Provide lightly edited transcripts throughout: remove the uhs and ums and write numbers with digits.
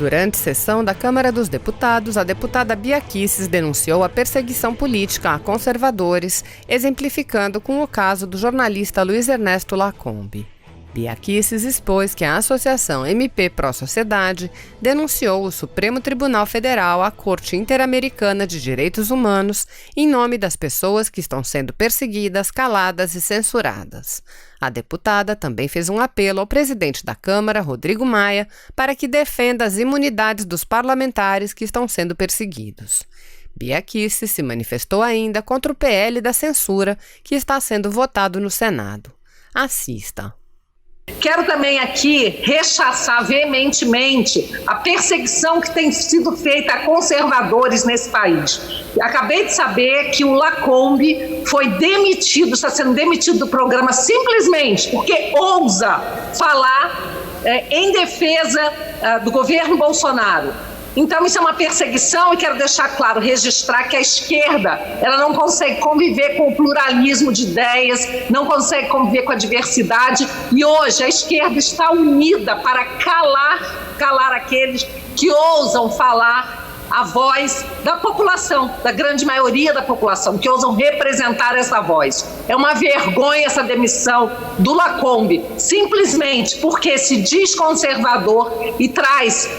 Durante sessão da Câmara dos Deputados, a deputada Bia Kicis denunciou a perseguição política a conservadores, exemplificando com o caso do jornalista Luiz Ernesto Lacombe. Bia Kicis expôs que a Associação MP Pró Sociedade denunciou o Supremo Tribunal Federal à Corte Interamericana de Direitos Humanos em nome das pessoas que estão sendo perseguidas, caladas e censuradas. A deputada também fez um apelo ao presidente da Câmara, Rodrigo Maia, para que defenda as imunidades dos parlamentares que estão sendo perseguidos. Bia Kicis se manifestou ainda contra o PL da censura que está sendo votado no Senado. Assista. Quero também aqui rechaçar veementemente a perseguição que tem sido feita a conservadores nesse país. Acabei de saber que o Lacombe foi demitido, está sendo demitido do programa simplesmente porque ousa falar em defesa do governo Bolsonaro. Então isso é uma perseguição e quero deixar claro, registrar que a esquerda ela não consegue conviver com o pluralismo de ideias, não consegue conviver com a diversidade e hoje a esquerda está unida para calar aqueles que ousam falar a voz da população, da grande maioria da população, que ousam representar essa voz. É uma vergonha essa demissão do Lacombe, simplesmente porque se diz conservador e traz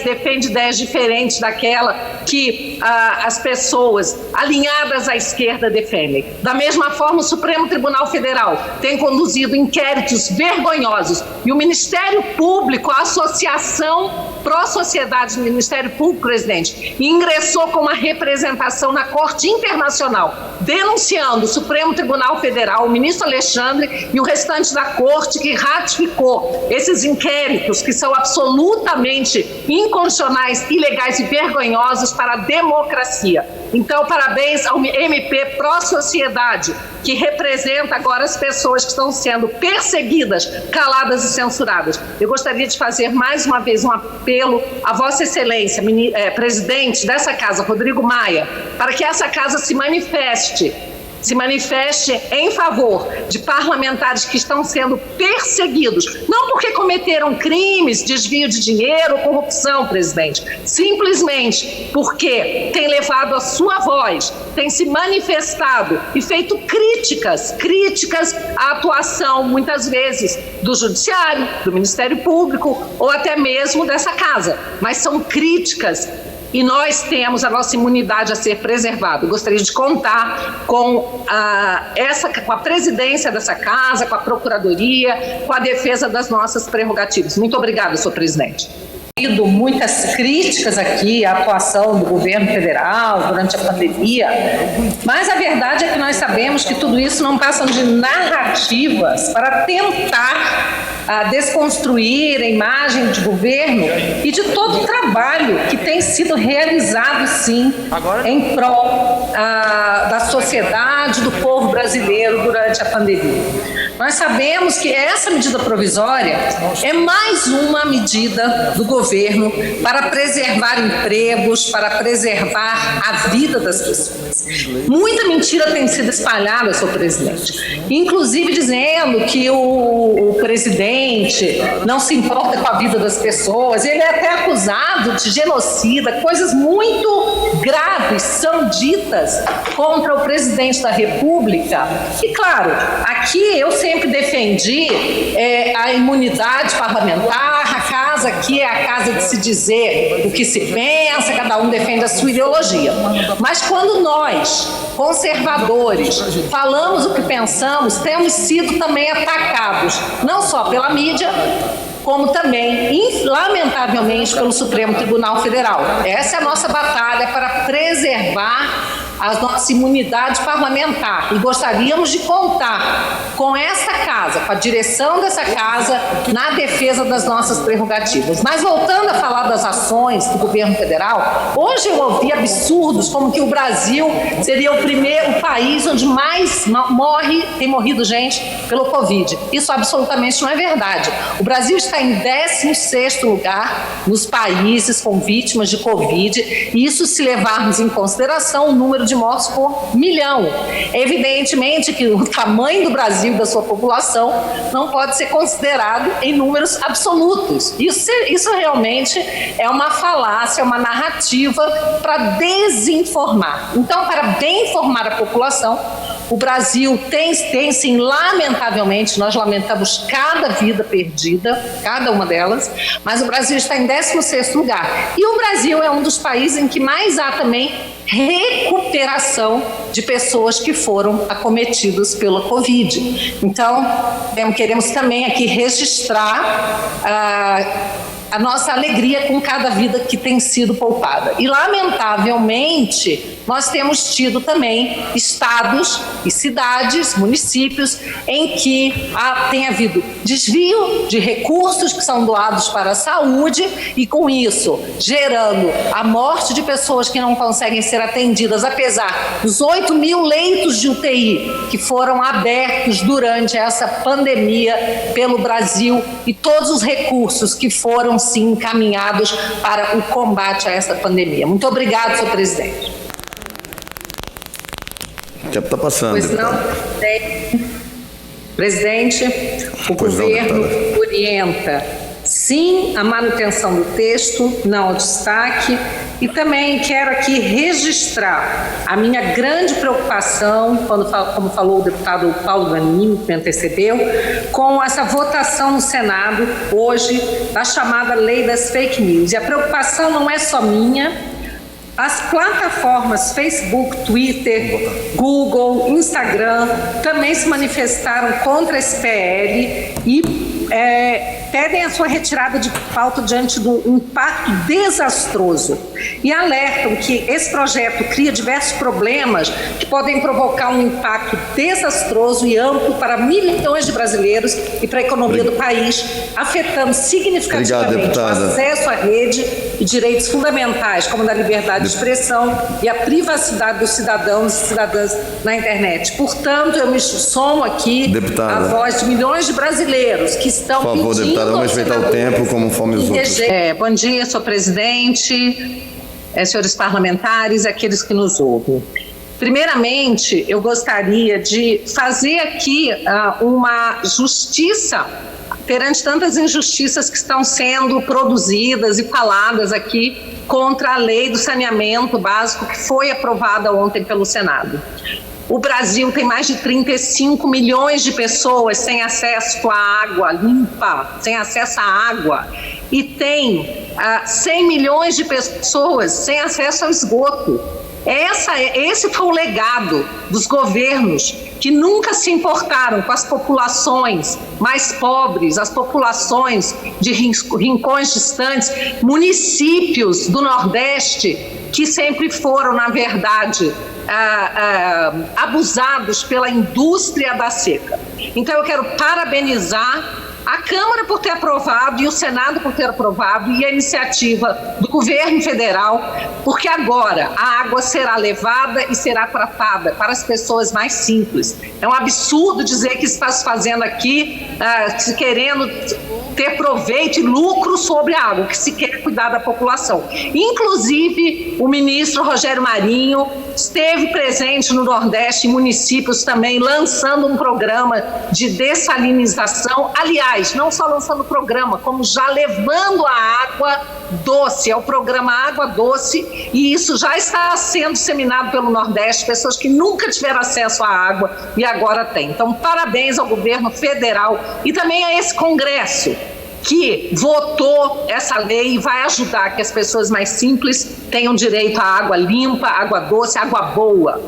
defende ideias diferentes daquela que as pessoas alinhadas à esquerda defendem. Da mesma forma, o Supremo Tribunal Federal tem conduzido inquéritos vergonhosos e o Ministério Público, a Associação Pró-Sociedade do Ministério Público, presidente, ingressou com uma representação na Corte Internacional, denunciando o Supremo Tribunal Federal, o ministro Alexandre e o restante da Corte que ratificou esses inquéritos que são absolutamente inconstitucionais, ilegais e vergonhosos para a democracia. Então, parabéns ao MP Pró-Sociedade, que representa agora as pessoas que estão sendo perseguidas, caladas e censuradas. Eu gostaria de fazer mais uma vez um apelo à Vossa Excelência, presidente dessa casa, Rodrigo Maia, para que essa casa se manifeste em favor de parlamentares que estão sendo perseguidos, não porque cometeram crimes, desvio de dinheiro ou corrupção, presidente, simplesmente porque tem levado a sua voz, tem se manifestado e feito críticas à atuação, muitas vezes, do Judiciário, do Ministério Público ou até mesmo dessa casa, mas são críticas. E nós temos a nossa imunidade a ser preservada. Eu gostaria de contar com a presidência dessa casa, com a Procuradoria, com a defesa das nossas prerrogativas. Muito obrigada, senhor presidente. Muitas críticas aqui à atuação do governo federal durante a pandemia, mas a verdade é que nós sabemos que tudo isso não passa de narrativas para tentar desconstruir a imagem de governo e de todo o trabalho que tem sido realizado, sim, em prol da sociedade, do povo brasileiro durante a pandemia. Nós sabemos que essa medida provisória é mais uma medida do governo para preservar empregos, para preservar a vida das pessoas. Muita mentira tem sido espalhada, senhor presidente, inclusive dizendo que o presidente não se importa com a vida das pessoas, ele é até acusado de genocida, coisas muito graves são ditas contra o presidente da República. E claro, aqui eu sempre defendi a imunidade parlamentar, a casa aqui é a casa de se dizer o que se pensa, cada um defende a sua ideologia. Mas quando nós, conservadores, falamos o que pensamos, temos sido também atacados, não só pela mídia, como também, lamentavelmente, pelo Supremo Tribunal Federal. Essa é a nossa batalha para preservar a nossa imunidade parlamentar e gostaríamos de contar com essa casa, com a direção dessa casa na defesa das nossas prerrogativas. Mas voltando a falar das ações do governo federal, hoje eu ouvi absurdos como que o Brasil seria o país onde mais tem morrido gente pelo Covid. Isso absolutamente não é verdade. O Brasil está em 16º lugar nos países com vítimas de Covid, e isso se levarmos em consideração o número de mortos por milhão. Evidentemente que o tamanho do Brasil e da sua população população não pode ser considerado em números absolutos. Isso realmente é uma falácia, uma narrativa para desinformar. Então, para bem informar a população, o Brasil tem sim, lamentavelmente, nós lamentamos cada vida perdida, cada uma delas, mas o Brasil está em 16º lugar. E o Brasil é um dos países em que mais há também recuperação de pessoas que foram acometidas pela Covid. Então, queremos também aqui registrar a nossa alegria com cada vida que tem sido poupada. E, lamentavelmente, nós temos tido também estados e cidades, municípios, em que tem havido desvio de recursos que são doados para a saúde e, com isso, gerando a morte de pessoas que não conseguem ser atendidas, apesar dos 8 mil leitos de UTI que foram abertos durante essa pandemia pelo Brasil e todos os recursos que foram, sim, encaminhados para o combate a essa pandemia. Muito obrigado, senhor presidente. O tempo está passando. Pois não, presidente, o governo orienta sim a manutenção do texto, não ao destaque, e também quero aqui registrar a minha grande preocupação, como falou o deputado Paulo Ganim, que me antecedeu, com essa votação no Senado hoje da chamada lei das fake news. E a preocupação não é só minha. As plataformas Facebook, Twitter, Google, Instagram também se manifestaram contra esse PL e pedem a sua retirada de pauta diante do impacto desastroso e alertam que esse projeto cria diversos problemas que podem provocar um impacto desastroso e amplo para milhões de brasileiros e para a economia do país, afetando significativamente o acesso à rede e direitos fundamentais, como da liberdade de expressão e a privacidade dos cidadãos e cidadãs na internet. Portanto, eu me somo aqui à voz de milhões de brasileiros que estão pedindo... Por favor, deputada, vamos respeitar o tempo conforme os outros. Bom dia, senhor presidente, senhores parlamentares, aqueles que nos ouvem. Primeiramente, eu gostaria de fazer aqui uma justiça perante tantas injustiças que estão sendo produzidas e faladas aqui contra a lei do saneamento básico que foi aprovada ontem pelo Senado. O Brasil tem mais de 35 milhões de pessoas sem acesso à água limpa, sem acesso à água, e tem 100 milhões de pessoas sem acesso ao esgoto. Esse foi o legado dos governos que nunca se importaram com as populações mais pobres, as populações de rincões distantes, municípios do Nordeste que sempre foram, na verdade, abusados pela indústria da seca. Então eu quero parabenizar a Câmara por ter aprovado e o Senado por ter aprovado e a iniciativa do governo federal, porque agora a água será levada e será tratada para as pessoas mais simples. É um absurdo dizer que está se fazendo aqui, querendo ter proveito e lucro sobre a água, que se quer cuidar da população. Inclusive, o ministro Rogério Marinho esteve presente no Nordeste, em municípios também, lançando um programa de dessalinização. Aliás, não só lançando o programa, como já levando a água doce, é o programa Água Doce, e isso já está sendo disseminado pelo Nordeste, pessoas que nunca tiveram acesso à água e agora têm. Então, parabéns ao governo federal e também a esse Congresso que votou essa lei e vai ajudar que as pessoas mais simples tenham direito à água limpa, água doce, água boa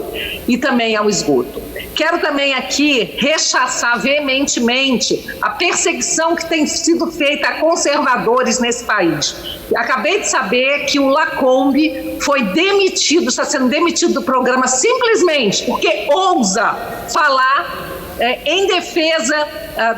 e também ao esgoto. Quero também aqui rechaçar veementemente a perseguição que tem sido feita a conservadores nesse país. Acabei de saber que o Lacombe foi demitido, está sendo demitido do programa simplesmente porque ousa falar em defesa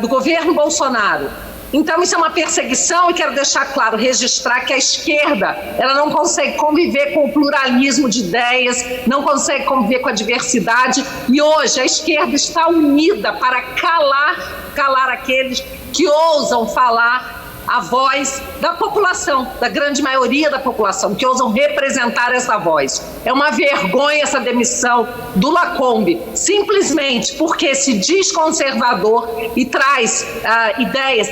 do governo Bolsonaro. Então isso é uma perseguição e quero deixar claro, registrar que a esquerda ela não consegue conviver com o pluralismo de ideias, não consegue conviver com a diversidade e hoje a esquerda está unida para calar aqueles que ousam falar a voz da população, da grande maioria da população, que ousam representar essa voz. É uma vergonha essa demissão do Lacombe, simplesmente porque se diz conservador e traz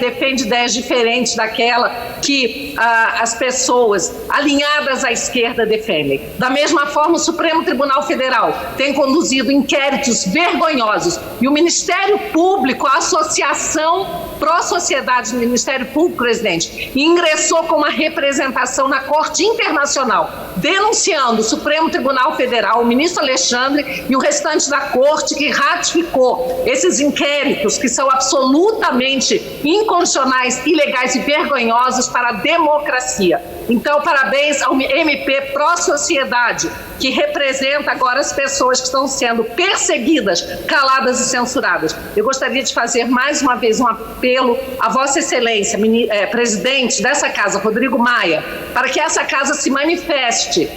defende ideias diferentes daquela que as pessoas alinhadas à esquerda defendem. Da mesma forma, o Supremo Tribunal Federal tem conduzido inquéritos vergonhosos e o Ministério Público, a Associação Pró-Sociedade do Ministério Público, presidente, ingressou com uma representação na Corte Internacional, denunciando o Supremo Tribunal Federal, o ministro Alexandre e o restante da Corte, que ratificou esses inquéritos que são absolutamente inconstitucionais, ilegais e vergonhosos para a democracia. Então, parabéns ao MP Pró-Sociedade, que representa agora as pessoas que estão sendo perseguidas, caladas e censuradas. Eu gostaria de fazer mais uma vez um apelo a Vossa Excelência, presidente dessa casa, Rodrigo Maia, para que essa casa se manifeste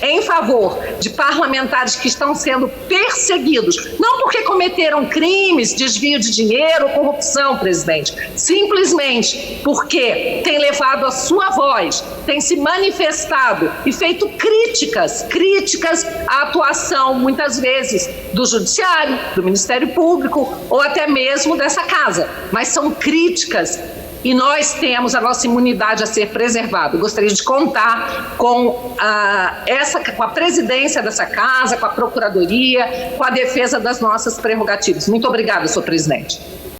em favor de parlamentares que estão sendo perseguidos, não porque cometeram crimes, desvio de dinheiro, corrupção, presidente, simplesmente porque têm levado a sua voz, têm se manifestado e feito críticas à atuação, muitas vezes, do Judiciário, do Ministério Público ou até mesmo dessa casa, mas são críticas. E nós temos a nossa imunidade a ser preservada. Eu gostaria de contar com a presidência dessa casa, com a Procuradoria, com a defesa das nossas prerrogativas. Muito obrigada, senhor presidente.